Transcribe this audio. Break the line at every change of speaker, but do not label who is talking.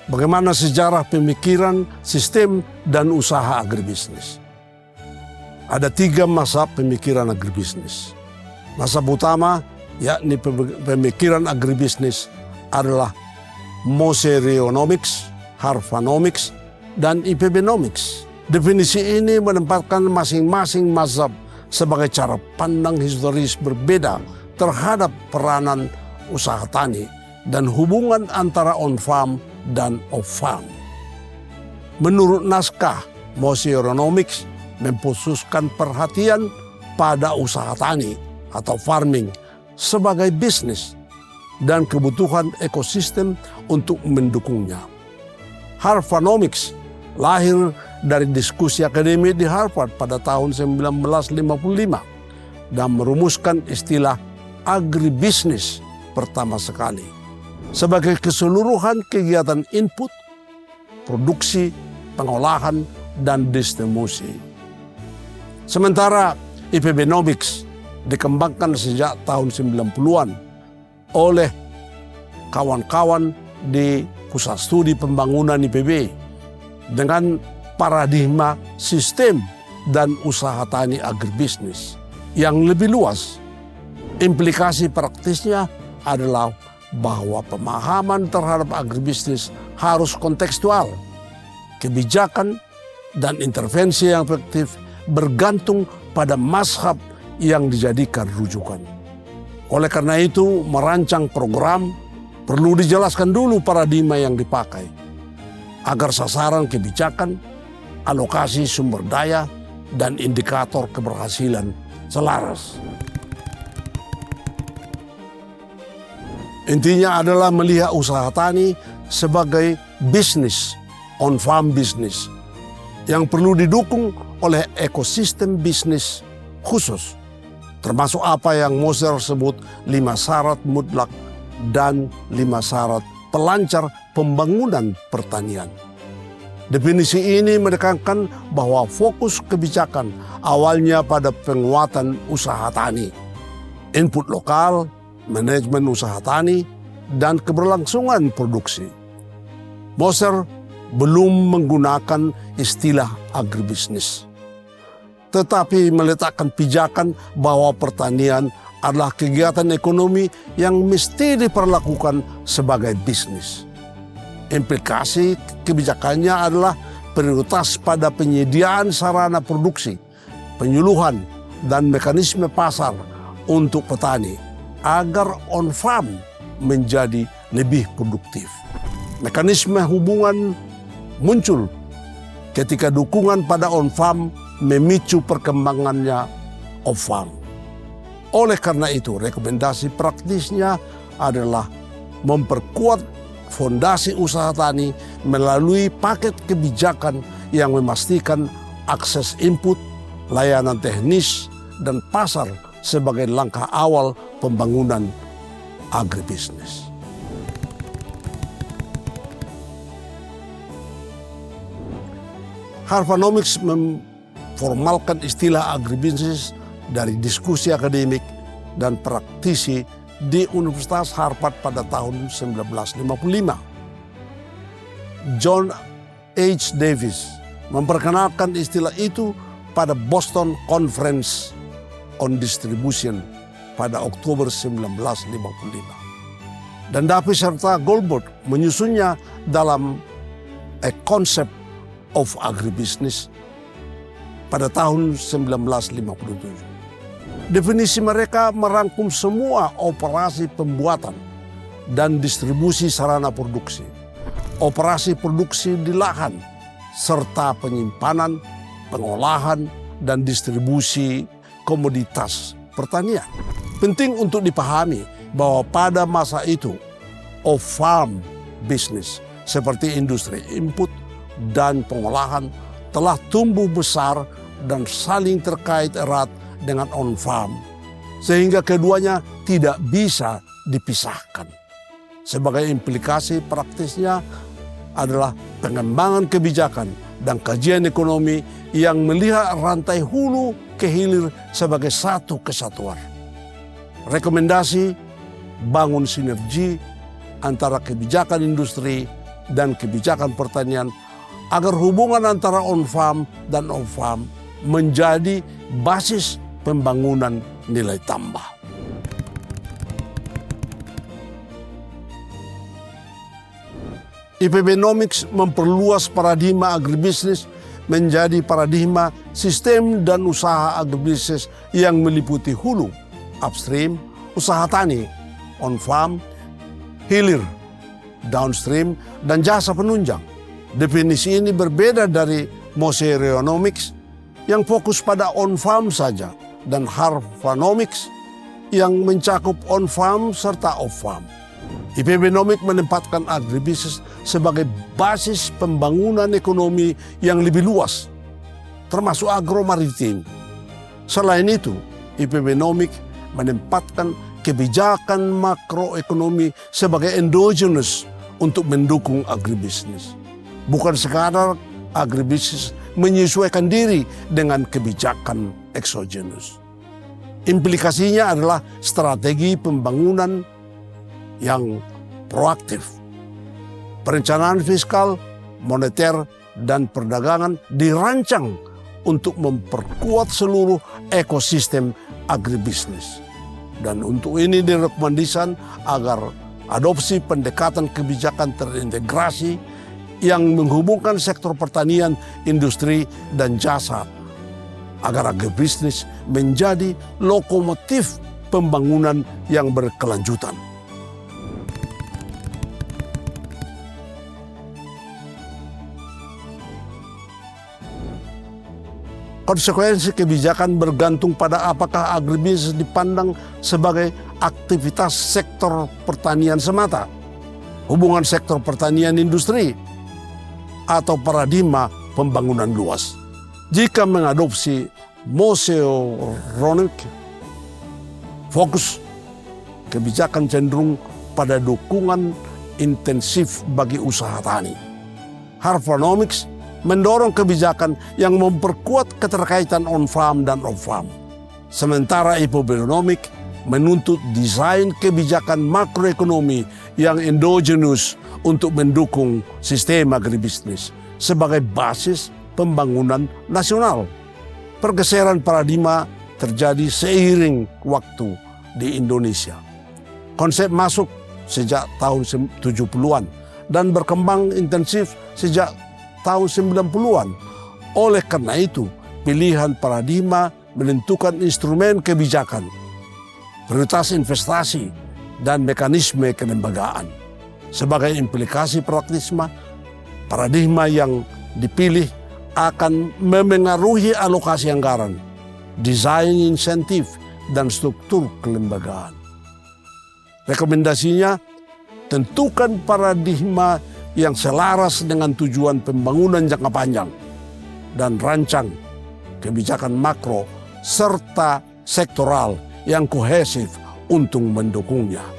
Bagaimana sejarah pemikiran, sistem, dan usaha agribisnis. Ada 3 mazhab pemikiran agribisnis. Mazhab utama, yakni pemikiran agribisnis, adalah Moserionomics, Harvanomics, dan IPBnomics. Definisi ini menempatkan masing-masing mazhab sebagai cara pandang historis berbeda terhadap peranan usaha tani dan hubungan antara on-farm dan off-farm. Menurut naskah, Moserionomics memfokuskan perhatian pada usaha tani atau farming sebagai bisnis dan kebutuhan ekosistem untuk mendukungnya. Harvanomics lahir dari diskusi akademik di Harvard pada tahun 1955 dan merumuskan istilah agribisnis pertama sekali sebagai keseluruhan kegiatan input, produksi, pengolahan, dan distribusi. Sementara IPBnomics dikembangkan sejak tahun 90-an oleh kawan-kawan di Pusat Studi Pembangunan IPB dengan paradigma sistem dan usaha tani agribisnis yang lebih luas. Implikasi praktisnya adalah bahwa pemahaman terhadap agribisnis harus kontekstual. Kebijakan dan intervensi yang efektif bergantung pada mazhab yang dijadikan rujukan. Oleh karena itu, merancang program perlu dijelaskan dulu paradigma yang dipakai agar sasaran kebijakan, alokasi sumber daya, dan indikator keberhasilan selaras. Intinya adalah melihat usaha tani sebagai bisnis, on-farm bisnis, yang perlu didukung oleh ekosistem bisnis khusus, termasuk apa yang Moser sebut 5 syarat mutlak dan 5 syarat pelancar pembangunan pertanian. Definisi ini menekankan bahwa fokus kebijakan awalnya pada penguatan usaha tani, input lokal, manajemen usaha tani, dan keberlangsungan produksi. Moser belum menggunakan istilah agribisnis, tetapi meletakkan pijakan bahwa pertanian adalah kegiatan ekonomi yang mesti diperlakukan sebagai bisnis. Implikasi kebijakannya adalah prioritas pada penyediaan sarana produksi, penyuluhan, dan mekanisme pasar untuk petani agar on-farm menjadi lebih produktif. Mekanisme hubungan muncul ketika dukungan pada on-farm memicu perkembangannya off-farm. Oleh karena itu, rekomendasi praktisnya adalah memperkuat fondasi usaha tani melalui paket kebijakan yang memastikan akses input, layanan teknis, dan pasar sebagai langkah awal pembangunan agribisnis. Harvanomics memformalkan istilah agribisnis dari diskusi akademik dan praktisi di Universitas Harvard pada tahun 1955. John H. Davis memperkenalkan istilah itu pada Boston Conference on Distribution pada Oktober 1955. Dan Davis serta Goldberg menyusunnya dalam A Concept of Agribusiness pada tahun 1957. Definisi mereka merangkum semua operasi pembuatan dan distribusi sarana produksi, operasi produksi di lahan, serta penyimpanan, pengolahan, dan distribusi komoditas pertanian. Penting untuk dipahami bahwa pada masa itu, off-farm business seperti industri input dan pengolahan telah tumbuh besar dan saling terkait erat dengan on-farm, sehingga keduanya tidak bisa dipisahkan. Sebagai implikasi praktisnya adalah pengembangan kebijakan dan kajian ekonomi yang melihat rantai hulu ke hilir sebagai satu kesatuan. Rekomendasi bangun sinergi antara kebijakan industri, dan kebijakan pertanian agar hubungan antara on-farm dan off-farm menjadi basis pembangunan nilai tambah. IPBnomics memperluas paradigma agribisnis menjadi paradigma sistem dan usaha agribisnis yang meliputi hulu, upstream, usaha tani, on-farm, hilir, downstream, dan jasa penunjang. Definisi ini berbeda dari Moseronomics yang fokus pada on-farm saja dan Harvanomics yang mencakup on-farm serta off-farm. IPBnomics menempatkan agribisnis sebagai basis pembangunan ekonomi yang lebih luas, termasuk agromaritim. Selain itu, IPBnomics menempatkan kebijakan makroekonomi sebagai endogenous untuk mendukung agribisnis. Bukan sekadar agribisnis menyesuaikan diri dengan kebijakan exogenous. Implikasinya adalah strategi pembangunan yang proaktif. Perencanaan fiskal, moneter, dan perdagangan dirancang untuk memperkuat seluruh ekosistem agribisnis. Dan untuk ini direkomendasikan agar adopsi pendekatan kebijakan terintegrasi yang menghubungkan sektor pertanian, industri, dan jasa agar agribisnis menjadi lokomotif pembangunan yang berkelanjutan. Konsekuensi kebijakan bergantung pada apakah agribisnis dipandang sebagai aktivitas sektor pertanian semata, hubungan sektor pertanian industri, atau paradigma pembangunan luas. Jika mengadopsi Moseronomics, fokus kebijakan cenderung pada dukungan intensif bagi usaha tani. Harvanomics mendorong kebijakan yang memperkuat keterkaitan on-farm dan off-farm. Sementara IPBnomics menuntut desain kebijakan makroekonomi yang endogenous untuk mendukung sistem agribisnis sebagai basis pembangunan nasional. Pergeseran paradigma terjadi seiring waktu di Indonesia. Konsep masuk sejak tahun 70-an dan berkembang intensif sejak tahun 90-an. Oleh karena itu, pilihan paradigma menentukan instrumen kebijakan, prioritas investasi, dan mekanisme kelembagaan. Sebagai implikasi praktisme, paradigma yang dipilih akan memengaruhi alokasi anggaran, desain insentif, dan struktur kelembagaan. Rekomendasinya, tentukan paradigma yang selaras dengan tujuan pembangunan jangka panjang dan rancang kebijakan makro serta sektoral yang kohesif untuk mendukungnya.